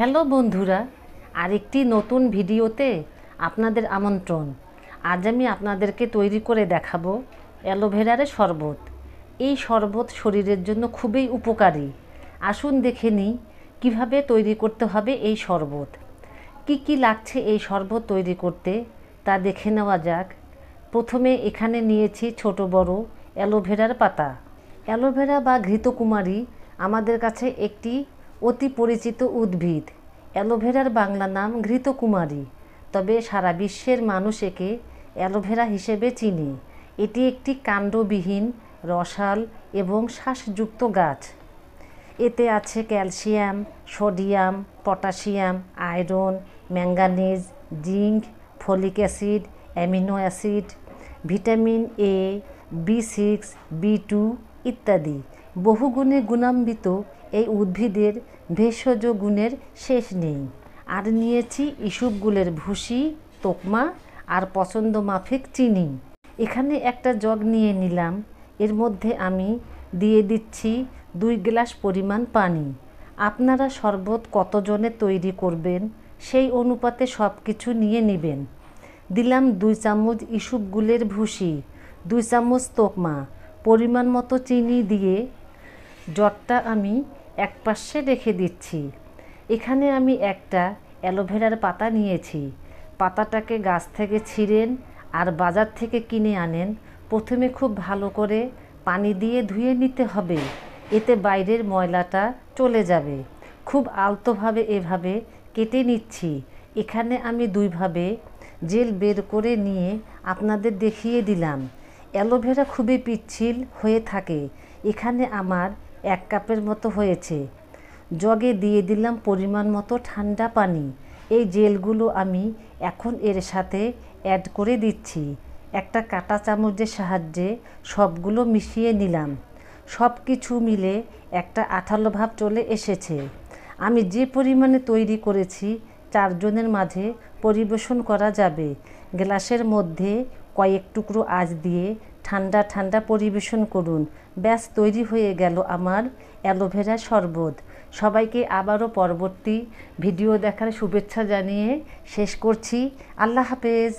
Hello বন্ধুরা, আরেকটি নতুন ভিডিওতে আপনাদের আমন্ত্রণ। আজ আমি আপনাদেরকে তৈরি করে দেখাবো অ্যালোভেরার শরবত। এই শরবত শরীরের জন্য খুবই উপকারী। আসুন দেখে নিই কীভাবে তৈরি করতে হবে এই শরবত। কি কি লাগছে এই শরবত তৈরি করতে তা দেখে নেওয়া যাক। প্রথমে এখানে নিয়েছি ছোট বড় অ্যালোভেরার পাতা। অ্যালোভেরা বা ঘৃতকুমারী আমাদের কাছে একটি অতি পরিচিত উদ্ভিদ। অ্যালোভেরার বাংলা নাম ঘৃতকুমারী, তবে সারা বিশ্বের মানুষ একে অ্যালোভেরা হিসেবে চিনি। এটি একটি কাণ্ডবিহীন রসাল এবং শ্বাসযুক্ত গাছ। এতে আছে calcium, sodium, potassium, iron, manganese, zinc, folic acid, amino acid, vitamin A, B6, B2 ইত্যাদি। বহুগুণে গুণান্বিত এই উদ্ভিদের ভেষজ গুণের শেষ নেই। আর নিয়েছি ইসবগুলের ভুসি, তোকমা আর পছন্দ মাফিক চিনি। এখানে একটা জগ নিয়ে নিলাম। এর মধ্যে আমি দিয়ে দিচ্ছি 2 গ্লাস পরিমাণ পানি। আপনারা শরবত কতজনে তৈরি করবেন সেই অনুপাতে সব কিছু নিয়ে নেবেন। দিলাম 2 চামচ ইসবগুলের ভুসি, 2 চামচ তোকমা, পরিমাণ মতো চিনি দিয়ে জগটা আমি এক পাশে রেখে দিচ্ছি। এখানে আমি একটা অ্যালোভেরার পাতা নিয়েছি। পাতাটাকে গাছ থেকে ছিঁড়েন আর বাজার থেকে কিনে আনেন। প্রথমে খুব ভালো করে পানি দিয়ে ধুয়ে নিতে হবে, এতে বাইরের ময়লাটা চলে যাবে। খুব আলতোভাবে এভাবে কেটে নিচ্ছি। এখানে আমি 2 ভাবে জেল বের করে নিয়ে আপনাদের দেখিয়ে দিলাম। অ্যালোভেরা খুবই পিচ্ছিল হয়ে থাকে। এখানে আমার 1 কাপের মতো হয়েছে। জগে দিয়ে দিলাম পরিমাণ মতো ঠান্ডা পানি। এই জেলগুলো আমি এখন এর সাথে অ্যাড করে দিচ্ছি। একটা কাঁটা চামচের সাহায্যে সবগুলো মিশিয়ে নিলাম। সব কিছু মিলে একটা আঠালো ভাব চলে এসেছে। আমি যে পরিমাণে তৈরি করেছি 4 জনের মাঝে পরিবেশন করা যাবে। গ্লাসের মধ্যে কয়েক টুকরো আঁচ দিয়ে ঠান্ডা ঠান্ডা পরিবেশন করুন। ব্যাস তৈরি হয়ে গেল আমার অ্যালোভেরা শরবত। সবাইকে আবারও পরবর্তী ভিডিও দেখার শুভেচ্ছা জানিয়ে শেষ করছি। আল্লাহ হাফেজ।